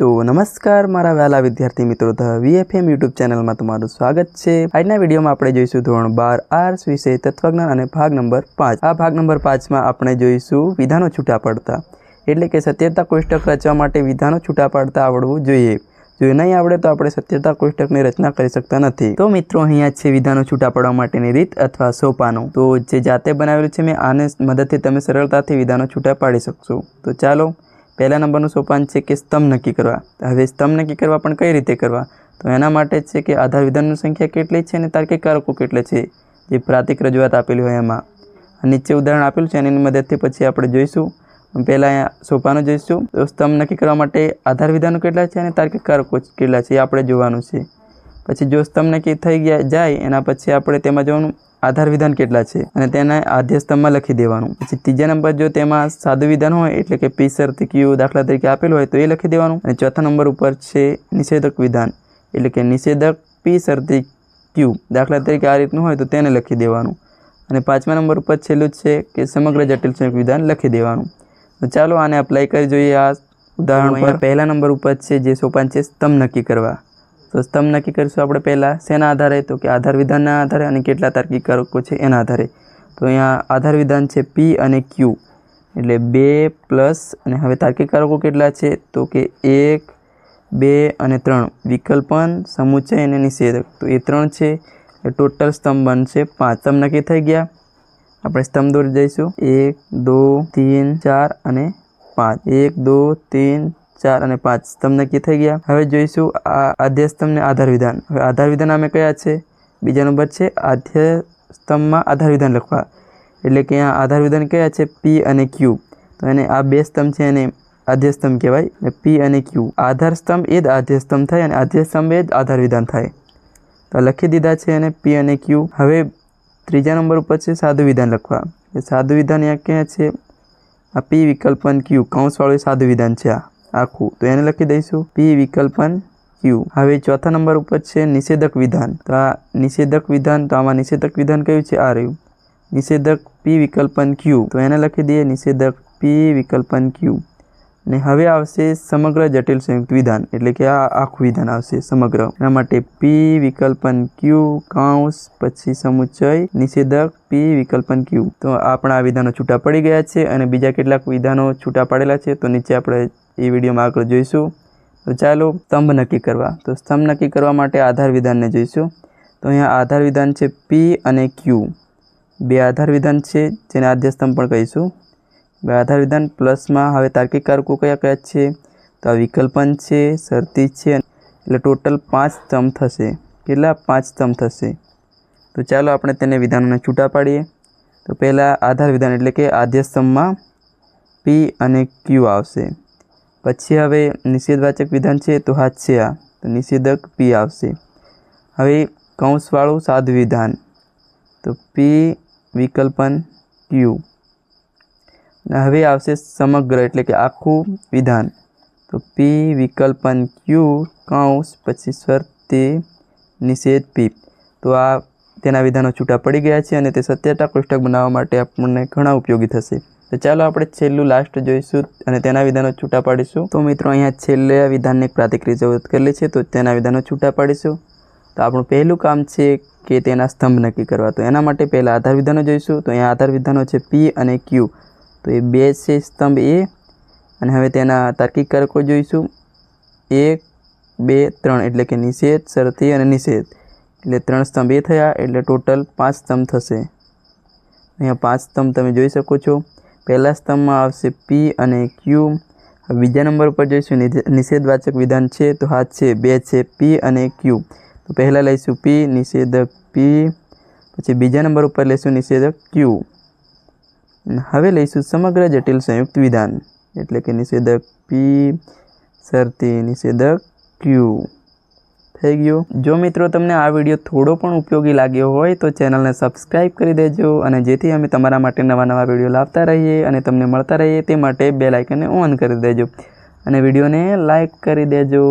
तो नमस्कार मारा वहेला विद्यार्थी मित्रों ધ વીએફએમ यूट्यूब चैनल में તમારું સ્વાગત છે। આજના વિડીયોમાં આપણે જોઈશું ધોરણ 12 આર્ટ્સ વિષય તત્વજ્ઞાન અને ભાગ નંબર 5। આ ભાગ નંબર 5 માં આપણે જોઈશું વિધાનો છૂટા પડતા, એટલે કે સત્યતા કોષ્ટક રચવા માટે વિધાનો છૂટા પાડતા આવડવું જોઈએ। જો નહીં આવડે તો આપણે સત્યતા કોષ્ટકની રચના કરી શકતા નથી। તો મિત્રો અહીંયા છે વિધાનો છૂટા પાડવા માટેની રીત અથવા સોપાનો। તો જે જાતે બનાવેલું છે મેં, આને મદદથી તમે સરળતાથી વિધાનો છૂટા પાડી શકશો। તો ચાલો, पहला नंबर सोपान है कि स्तंभ नक्की करवा। हवे स्तंभ नक्की करवा पण कई रीते करवा, तो एना माटे छे कि आधार विधान संख्या केटली छे ने तार्किक कारको केटला छे, जे प्रातिक रजूआत आपेली होय एमां नीचे उदाहरण आपेलुं छे एनी मददथी पछी आपणे जोईशुं। पहला सोपानो जोईशुं। तो स्तंभ नक्की करवा माटे आधार विधानो केटला छे अने तार्किक कारको केटला छे आपणे जोवानुं छे। पछी जो स्तंभ नक्की थई गया जाय एना पछी आपणे तेमां जोवानुं आधार विधान केटला छे अने तेने आद्य स्तंभ में लखी देवानुं। पछी तीजा नंबर जो तेमां सादुं विधान होय एटले के पी शर्ती क्यू दाखला तरीके आपेल होय तो ए लखी देवानुं। अने चौथा नंबर पर छे निषेधक विधान, एटले के निषेधक पी शर्ती क्यू दाखला तरीके आ रीतनुं होय तो तेने लखी देवानुं। अने पांचमा नंबर पर छेल्लुं छे के समग्र जटिल संयुक्त विधान लखी देवानुं। तो चालो आने अप्लाय करी जोईए आ उदाहरण पर। पहला नंबर पर छे जे सोपान छे स्तंभ नक्की करवा। तो स्तंभ नक्की करीशुं आपणे पहला शेना आधारे, तो कि आधार विधानना आधारे अने केटला तार्किक कारको छे एना आधारे। तो अहींया आधार विधान छे पी अने क्यू, एटले 2 प्लस अने हवे तार्किक कारको केटला छे तो कि 1 2 अने 3 विकल्पन समुच्चय अने निषेधक। तो ए 3 छे, टोटल स्तंभ बनशे 5। स्तंभ नक्की थई गया, आपणे स्तंभ दोरी जईशुं। 1 2 3 4 अने 5। 1 2 3 4 અને 5 स्तंभ नक्की थई गया। हवे जोईशुं आद्य स्तंभ ने आधार विधान। हवे आधार विधान आमे कया छे? बीजा नंबर छे आद्य स्तंभ में आधार विधान लखवा, एटले के अहींया आधार विधान कया छे? पी अने क्यू। तो एने आ बे स्तंभ छे एने आद्य स्तंभ कहेवाय। पी अने क्यू आधार स्तंभ ए ज आद्य स्तंभ थाय अने आद्य स्तंभ ए ज आधार विधान थाय। तो लखी दीधा छे एने पी अने क्यू। हवे त्रीजा नंबर पर छे सादुं विधान लखवा। सादुं विधान अहींया क्या छे? आ पी विकल्पन क्यू कौंसवाळुं सादुं विधान छे आखू, तो एने लखी दईशुं पी विकल्पन क्यू। हवे चौथा नंबर पर छे निषेधक विधान। तो आ निषेधक विधान, तो आमां निषेधक विधान कयुं छे? आ रह्युं निषेधक पी विकल्पन क्यू। तो एने लखी दीए निषेधक पी विकल्पन क्यू। ने हवे आवशे समग्र जटिल संयुक्त विधान, एटले के आ आखुं विधान आवशे समग्र। एना माटे पी विकल्पन क्यू कौंस पछी समुच्चय निषेधक पी विकल्पन क्यू। तो आपणा आ विधानो छूटा पड़ी गया छे अने बीजा केटलाक विधानो छूटा पाडेला छे, तो नीचे आपणे ए विडियो में आगळ जोईशुं। तो चालो स्तंभ नक्की करवा। तो स्तंभ नक्की करवा माटे आधार विधान ने जोईशुं। तो अहींया आधार विधान छे पी अने क्यू, बे आधार विधान छे जेने आद्य स्तंभ पण कहीशुं। बे आधार विधान प्लस में हवे तार्किक कारको कया कया छे? तो आ विकल्पन छे, शर्ती छे, एटले टोटल 5 स्तंभ थशे। केटला? 5 स्तंभ थशे। तो चालो आपणे तेने विधानोने छूटा पाडीए। तो पहला आधार विधान एटले के आद्य स्तंभ में पी अने क्यू आवशे। पछी हवे निषेधवाचक विधान छे, तो हाथ छे आ, तो निषेधक पी आवशे। हवे कौंसवाळुं सादुं विधान, तो पी विकल्पन क्यू। हवे आवशे समग्र एटले के आखुं विधान, तो पी विकल्पन क्यू कौंस पछी शर्ती निषेध पी। तो आ तेना विधानो छूटा पड़ी गया छे अने ते सत्यता कोष्टक बनाववा माटे आपणे घणा उपयोगी थशे। तो चालो आपणे छेल्लुं लास्ट जोईशुं अने तेना विधानो छूटा पाडीशुं। तो मित्रों अहींया छेल्ले विधानने प्रातिक रजूआत करेली छे, तो तेना विधानो छूटा पाडीशुं। तो आपणुं पहेलुं काम छे के तेना स्तंभ नक्की करवा। तो एना माटे पहेला आधार विधानो जोईशुं। तो अहींया आधार विधानो छे पी अने क्यू। तो ए 2 छे स्तंभ ए, अने हवे तेना तार्किक कारको जोईशुं। 1 2 3 एटले के निषेध, शर्ती अने निषेध, एटले 3 स्तंभ ए थया, एटले टोटल 5 स्तंभ थशे। अहींया 5 स्तंभ तमे जोई शको छो। पहला स्तंभ में आवशे पी अने क्यू। बीजा नंबर पर जोईशुं निषेधवाचक विधान छे, तो हाथ छे 2 छे पी अने क्यू। तो पहला लईशुं पी निषेधक पी, पछी बीजा नंबर पर लईशुं निषेधक क्यू। हवे लईशुं समग्र जटिल संयुक्त विधान, एटले के निषेधक पी शर्ती निषेधक क्यू। થઈ ગયું। જો મિત્રો તમને આ વિડીયો થોડો પણ ઉપયોગી લાગ્યો હોય તો ચેનલને સબસ્ક્રાઈબ કરી દેજો, અને જેથી અમે તમારા માટે નવા નવા વિડીયો લાવતા રહીએ અને તમને મળતા રહીએ તે માટે બેલ આઇકનને ઓન કરી દેજો, અને વિડીયોને લાઈક કરી દેજો।